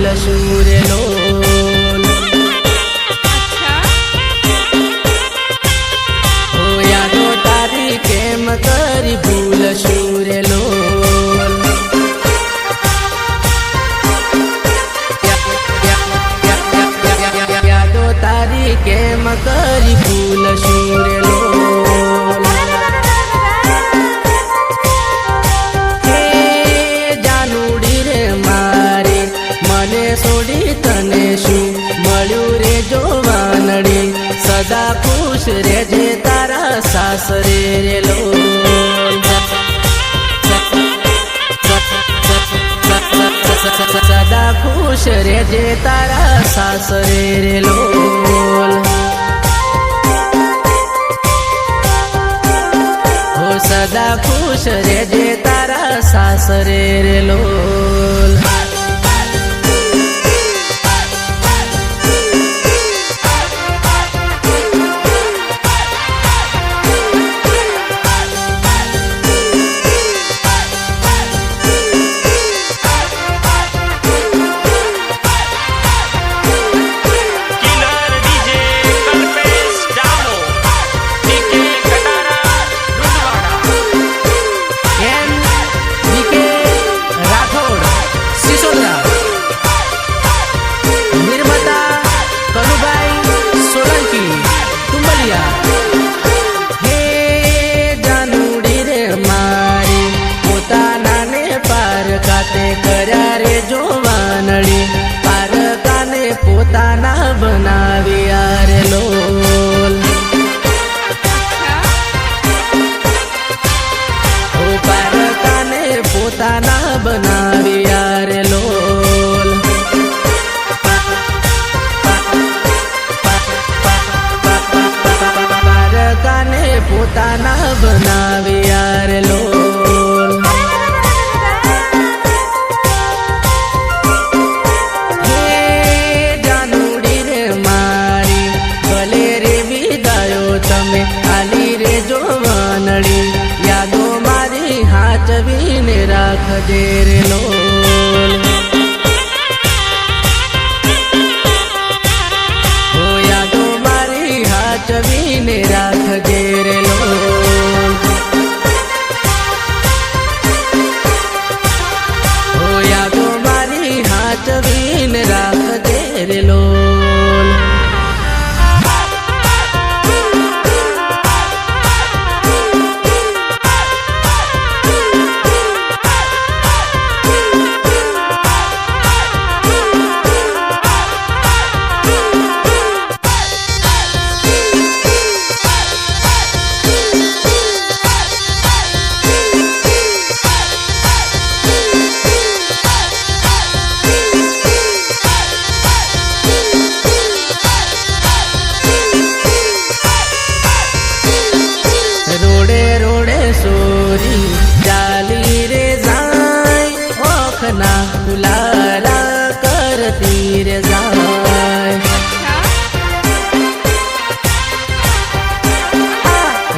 ભૂલશું રે લોલ ઓ યાદો તારી કેમ કરી ભૂલશું રે લોલ યાદો તારી કેમ કરી ભૂલશું રે લોલ હે જાનુડી રે મારી મને છોડી તને શું મળ્યું રે જોવાનડી સદા ખુશ રેજે તારા સાસરે રે લોલ સદા ખુશ રેજે તારા સાસરે રે લોલ હો સદા ખુશ રેજે તારા સાસરે રે લોલ પોતાના બનાવ્યા રે લોલ ઓ પારકાને પોતાના બનાવ્યા રે લોલ પારકાને પોતાના બનાવ્યા રે લોલ તમે આલી રે જોવાનડી યાદો મારી હાચવીને રાખજે રે લોલ હો યાદો મારી હાચવીને રાખજે રે લોલ હો યાદો મારી હાચવીને રાખજે રે લોલ ચાલી રે જાય ઓખના ફુલારા કરતી રે જાય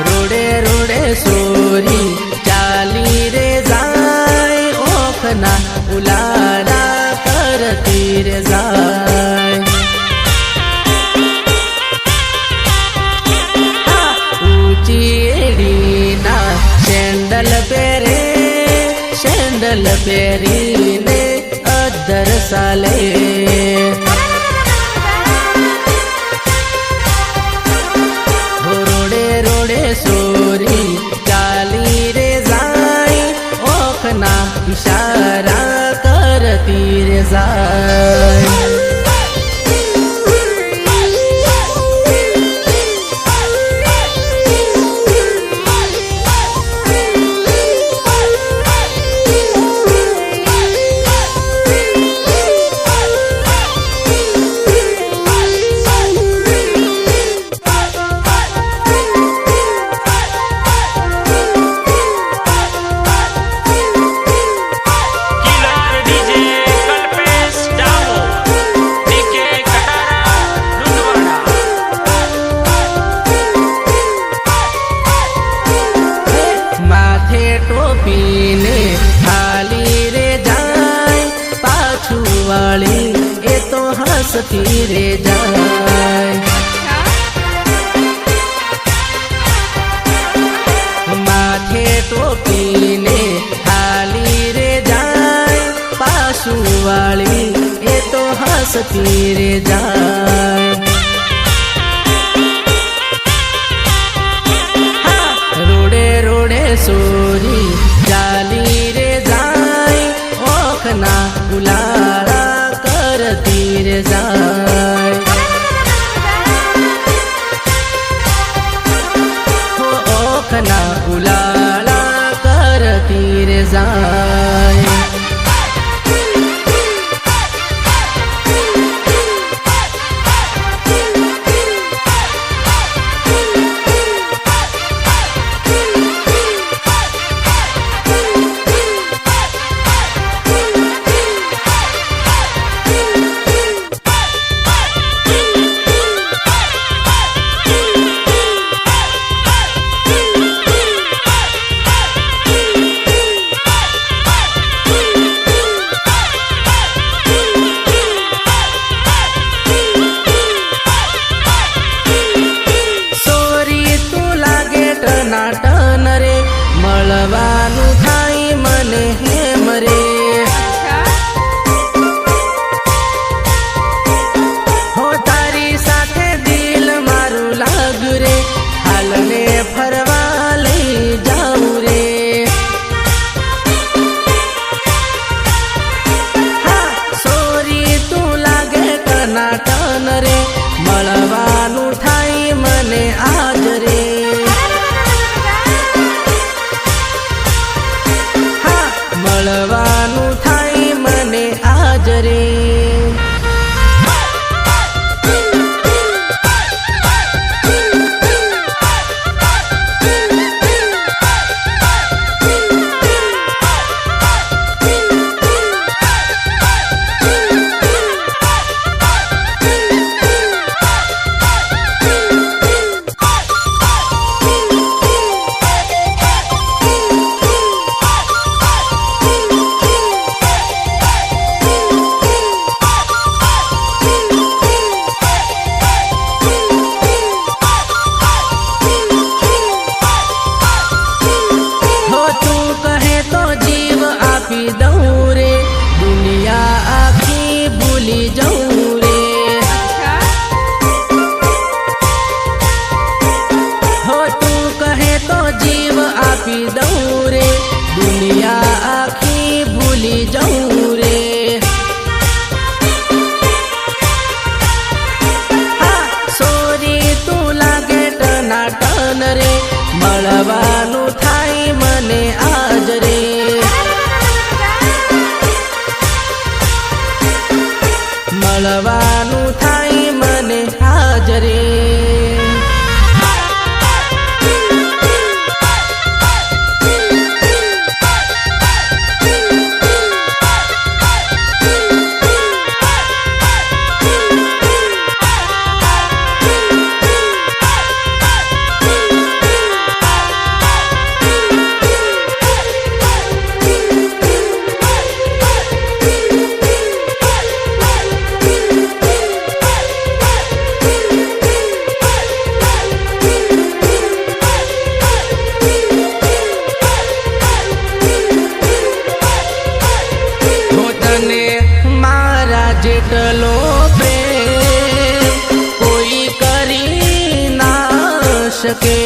રોડે રોડે સોરી ચાલી રે જાય ઓખના ફુલારા કરતી રે જાય ઊંચી એડીના સેન્ડલ પહેરીને અધર સાલે રોડે રોડે સોરી ચાલી રે જાય ઓખના ઇશારા કરતી રે જાય રે જાય, માથે ટોપીને હાલી રે જાય, પાછું વાળી એ તો હસતી રે જાય, રોડે રોડે સોરી ચાલી રે જાય, ઓખના ઉલાળા કરતી રે જાય, ઓખના ઉલાળા કરતી રે જાય, ટનાટન રે મળવાનું થાય મને હેમ રે, હો તારી સાથે દિલ મારું લાગ્યું રે, હાલને ફરવા લઈ જાઉં રે, હા સોરી તું લાગે ટનાટન રે મળવાનું થાય મને આજ રે, મળવાનું થાય મને આજ રે, દઉં રે દુનિયા આખી ભૂલી જઉં રે, હો તું કહે તો જીવ આપી દઉં રે, દુનિયા આખી ભૂલી જઉં રે, હા સોરી તું લાગે ટનાટન રે મળવાનું થાય મને આજ રે, મળવાનું થાય મને હાજરે, જેટલો પ્રેમ કોઈ કરી ના શકે,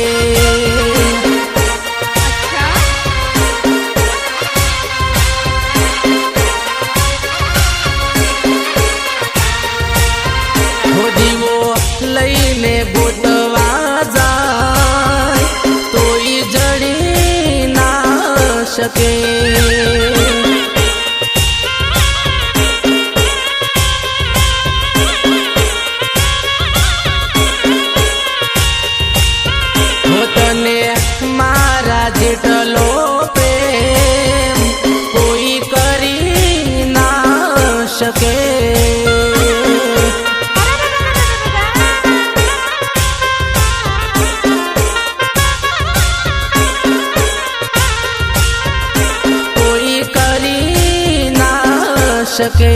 હો દીવો લઈને ગોતવા જાય તોય જડી ના શકે, જેટલો પ્રેમ કોઈ કરી ના શકે, કોઈ કરી ના શકે,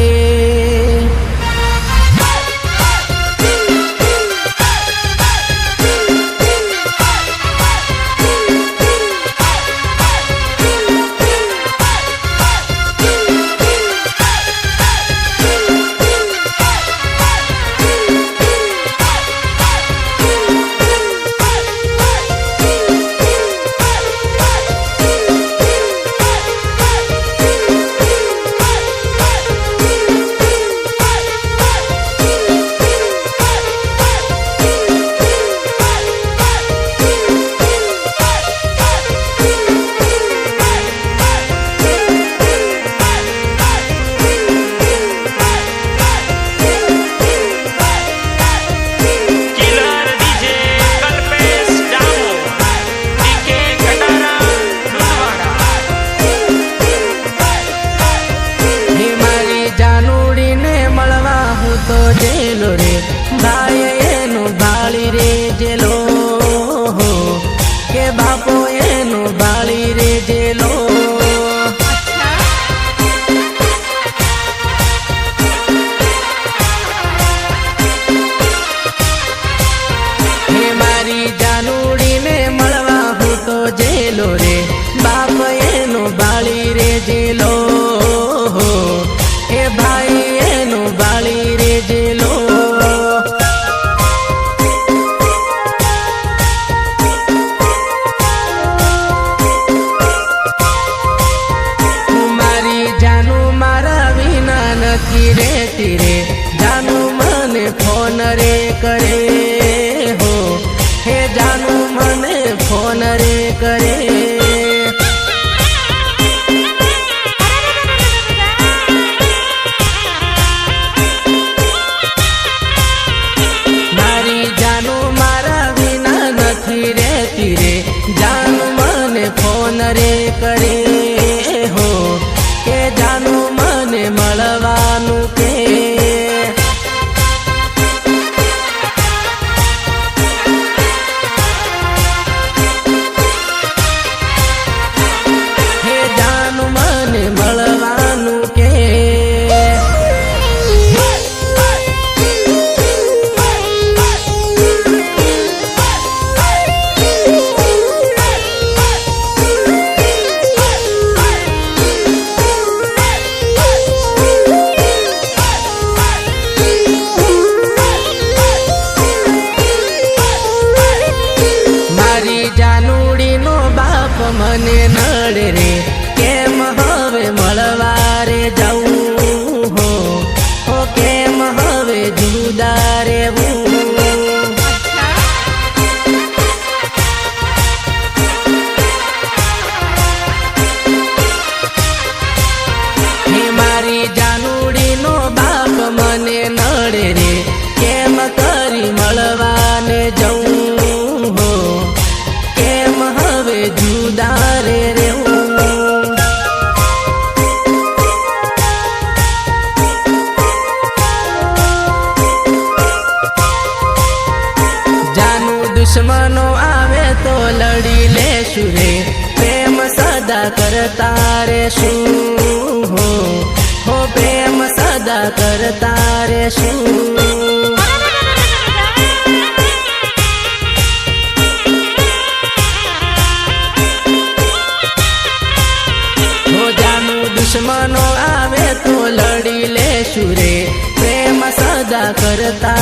फोन रे करे हो हे जानू मने फोन रे करे मारी जानू मारा विना नथी रहती रे जानू मने फोन रे करे हो के जानू मने मळवानु के हे जानू मने मळवानु के जानूड़ी नो बाप मने नड़े रे केम हवे मळवा रे जाऊं हो केम हवे जुदा रेवू हे मारी जानूड़ी नो बाप मने नड़े रे केम करी मळवा ने जाऊं जुदा रे रे जानू दुश्मनो आवे तो लड़ी ले शुरे प्रेम सदा करता रे शू हो प्रेम सदा करता रे शू दुश्मनो आवे तो लड़ी ले शुरे प्रेम सदा करता